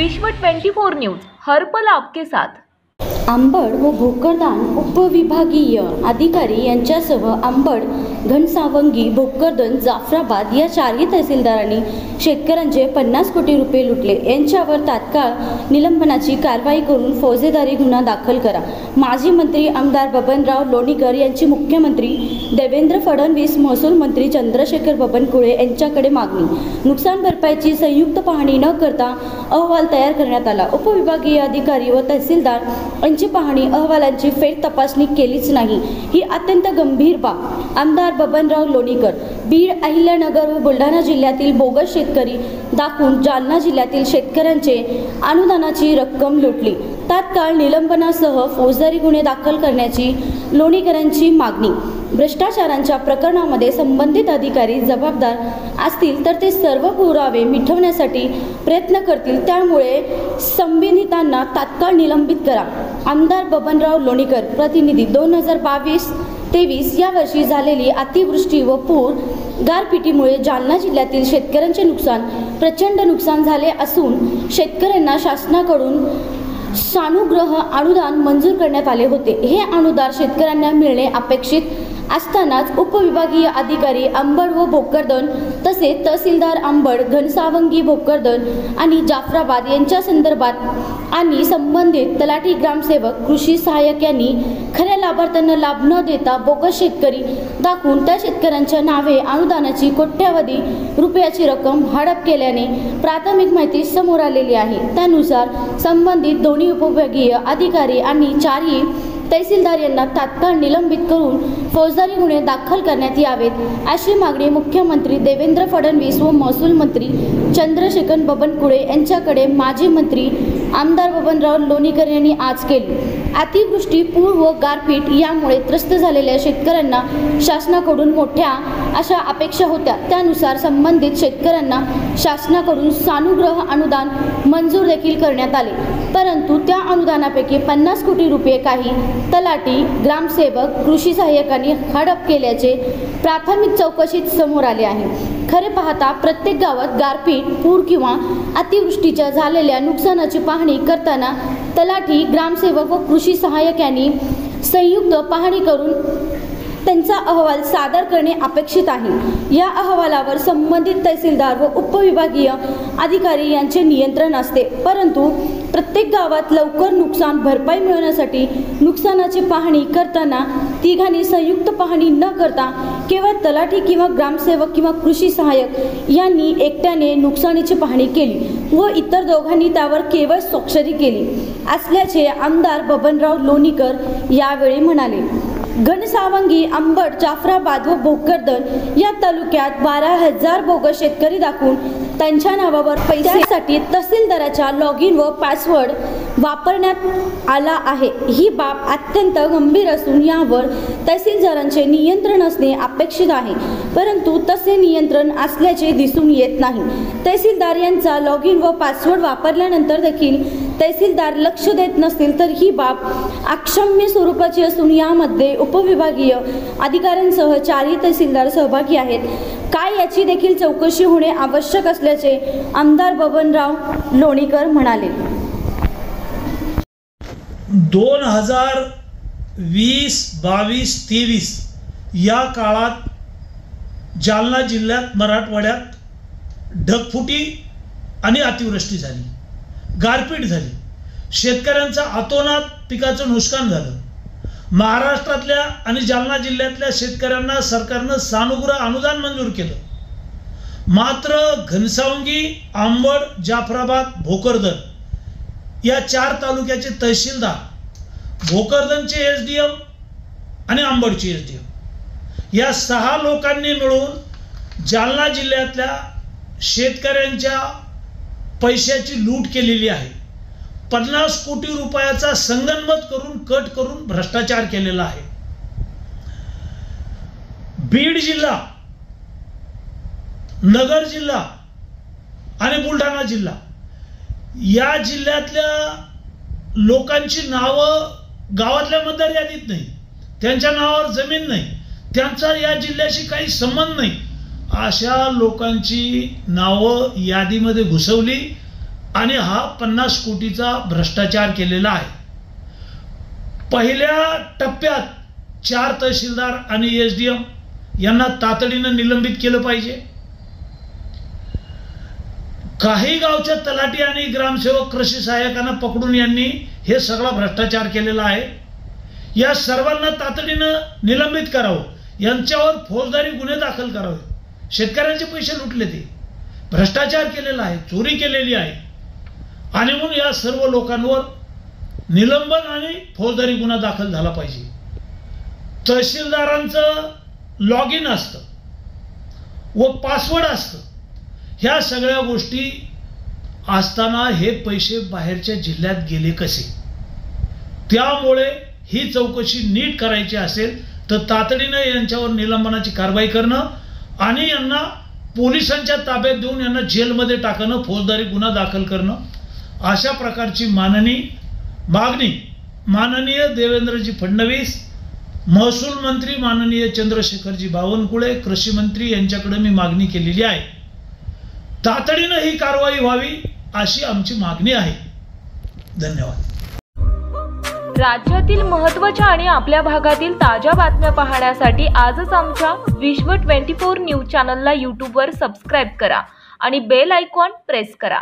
विश्व 24 न्यूज हर पल आपके साथ। अंबड व भोकरदन उपविभागीय अधिकारी यांच्यासह अंबड, घनसावंगी, भोकरदन, जाफराबाद या चारही तहसीलदारांनी शेतकऱ्यांचे 50 कोटी रुपये लुटले। यांच्यावर तात्काळ निलंबनाची कारवाई करून फौजदारी गुन्हा दाखल करा। माजी मंत्री आमदार बबनराव लोणीकर यांची मुख्यमंत्री देवेंद्र फडणवीस, महसूल मंत्री चंद्रशेखर बावनकुळे यांच्याकडे मागणी। नुकसान भरपाईची संयुक्त पाहणी न करता अहवाल तयार करण्यात आला। उपविभागीय अधिकारी व तहसीलदार यांची पाहणी अहवालांची फेर तपासणी केलीच नाही, ही अत्यंत गंभीर बाब। आमदार बबनराव लोणीकर बीड, अहिल्यानगर व बुलढाणा जिल्ह्यातील बोगस शेतकरी दाखवून जालना जिल्ह्यातील शेतकऱ्यांचे अनुदानाची रक्कम लुटली। तात्काळ निलंबनासह फौजदारी गुन्हे दाखल करण्याची लोणीकरांची मागणी। भ्रष्टाचारांच्या प्रकरणामध्ये संबंधित अधिकारी जबाबदार असतील तर ते सर्व पुरावे मिटवण्यासाठी प्रयत्न करतील, त्यामुळे संबंधितांना तात्काळ निलंबित करा। आमदार बबनराव लोणीकर, प्रतिनिधी 2022-23 या वर्षी झालेली अतिवृष्टी व पूर, गारपिटीमुळे जालना जिल्ह्यातील शेतकऱ्यांचे प्रचंड नुकसान झाले असून शेतकऱ्यांना शासनाकडून सानुग्रह अनुदान मंजूर करण्यात आले होते। हे अनुदान शेतकऱ्यांना मिळणे अपेक्षित असतानाच उपविभागीय अधिकारी अंबड व भोकरदन तसेच तहसीलदार अंबड, घनसावंगी, भोकरदन आणि जाफराबाद यांच्या संदर्भात आणि संबंधित तलाठी, ग्रामसेवक, कृषी सहाय्यक यांनी खऱ्या लाभार्थ्यांना लाभ न देता बोगस शेतकरी दाखवून त्या शेतकऱ्यांच्या नावे अनुदानाची कोट्यावधी रुपयाची रक्कम हडप केल्याने प्राथमिक माहिती समोर आलेली आहे। त्यानुसार संबंधित दोन्ही उपविभागीय अधिकारी आणि चारही तहसीलदार यांना तात्काळ निलंबित करून फौजदारी गुन्हे दाखल करण्यात यावेत, अशी मागणी मुख्यमंत्री देवेंद्र फडणवीस व महसूल मंत्री चंद्रशेखर बावनकुळे यांच्याकडे माजी मंत्री आमदार बबनराव लोणीकर यांनी आज केली। अतिवृष्टी, पूर व गारपीट यामुळे त्रस्त झालेल्या शेतकऱ्यांना शासनाकडून मोठ्या अशा अपेक्षा होत्या। त्यानुसार संबंधित शेतकऱ्यांना शासनाकडून सानुग्रह अनुदान मंजूर देखील करण्यात आले, परंतु त्या अनुदानापैकी 50 कोटी रुपये काही तलाठी, ग्रामसेवक, कृषी सहाय्यकांनी हडप केल्याचे प्राथमिक चौकशीत समोर आले आहे। खरे पाहता प्रत्येक गावात गारपीट, पूर किंवा अतिवृष्टीच्या झालेल्या नुकसानाची पाहणी करताना तलाठी, ग्रामसेवक व कृषी सहाय्यक यांनी संयुक्त पाहणी करून त्यांचा अहवाल सादर करणे अपेक्षित आहे। या अहवालावर संबंधित तहसीलदार व उपविभागीय अधिकारी यांचे नियंत्रण असते, परंतु प्रत्येक गावात लवकर नुकसान भरपाई मिळवण्यासाठी नुकसानाची पाहणी करताना तिघांनी संयुक्त पाहणी न करता केवळ तलाठी किंवा ग्रामसेवक किंवा कृषी सहाय्यक यांनी एकट्याने नुकसानीची पाहणी केली व इतर दोघांनी त्यावर केवळ स्वाक्षरी केली असल्याचे आमदार बबनराव लोणीकर यावेळी म्हणाले। घनसावंगी, अंबड, जाफराबाद व भोकरदन या तालुक्यात 12,000 बोगस शेतकरी दाखवून त्यांच्या नावावर पैशासाठी तहसीलदाराचा लॉगिन व पासवर्ड वापरण्यात आला आहे। ही बाब अत्यंत गंभीर असून यावर तहसीलदारांचे नियंत्रण असणे अपेक्षित आहे, परंतु तसे नियंत्रण असल्याचे दिसून येत नाही। तहसीलदार यांचा लॉगिन व पासवर्ड वापरल्यानंतर देखील तहसीलदार लक्ष देत नसतील तर ही बाब अक्षम्य स्वरूपाची असून यामध्ये उपविभागीय अधिकाऱ्यांसह चारही तहसीलदार सहभागी आहेत। काय याची देखील चौकशी होणे आवश्यक असल्याचे आमदार बबनराव लोणीकर म्हणाले। 2020-22-23 या काळात जालना जिल्ह्यात, मराठवाड्यात ढगफुटी आणि अतिवृष्टी झाली, गारपीट झाली, शेतकऱ्यांचं अतोनात पिकाचं नुकसान झालं। महाराष्ट्रातल्या आणि जालना जिल्ह्यातल्या शेतकऱ्यांना सरकारनं सानुग्रह अनुदान मंजूर केलं, मात्र घनसावंगी, अंबड, जाफराबाद, भोकरदन या 4 तालुक्याचे तहसीलदार, भोकरदनचे SDM आणि अंबडचे SDM या 6 लोकांनी मिळून जालना जिल्ह्यातल्या शेतकऱ्यांच्या पैशाची लूट केलेली आहे। 50 कोटी रुपयाचा संगनमत करून कट करून भ्रष्टाचार केलेला आहे। बीड जिल्हा, नगर जिल्हा आणि बुलढाणा जिल्हा या जिल्ह्यातल्या लोकांची नावं गावातल्या मतदार यादीत नाही, त्यांच्या नावावर जमीन नाही, त्यांचा या जिल्ह्याशी काही संबंध नाही, अशा लोकांची नावं यादीमध्ये घुसवली आणि हा 50 कोटीचा भ्रष्टाचार केलेला आहे. पहिल्या टप्प्यात 4 तहसीलदार आणि SDM यांना तातडीनं निलंबित केलं पाहिजे. काही गावच्या तलाठी आणि ग्रामसेवक कृषी सहाय्यकांना पकडून यांनी हे सगळा भ्रष्टाचार केलेला आहे. या सर्वांना तातडीनं निलंबित करावं, यांच्यावर फौजदारी गुन्हे दाखल करावे. शेतकऱ्यांचे पैसे लुटले, ते भ्रष्टाचार केलेला आहे, चोरी केलेली आहे आणि म्हणून या सर्व लोकांवर निलंबन आणि फौजदारी गुन्हा दाखल झाला पाहिजे. तहसीलदारांचं लॉग इन असतं व पासवर्ड असतं. ह्या सगळ्या गोष्टी असताना हे पैसे बाहेरच्या जिल्ह्यात गेले कसे? त्यामुळे ही चौकशी नीट करायची असेल तर तातडीनं यांच्यावर निलंबनाची कारवाई करणं आणि यांना पोलिसांच्या ताब्यात देऊन यांना जेलमध्ये टाकणं, फौजदारी गुन्हा दाखल करणं, अशा प्रकारची मागणी माननीय देवेंद्रजी फडणवीस, महसूल मंत्री माननीय चंद्रशेखरजी बावनकुळे, कृषी मंत्री यांच्याकडे मी मागणी केलेली आहे. तातडीनं ही कारवाई व्हावी अशी आमची मागणी आहे. धन्यवाद. राज्यातील महत्त्वाच्या आणि आपल्या भागातील ताज्या बातम्या पाहण्यासाठी आजच आमच्या विश्व 24 न्यूज चॅनलला यूट्यूबवर सबस्क्राईब करा आणि बेल आयकॉन प्रेस करा.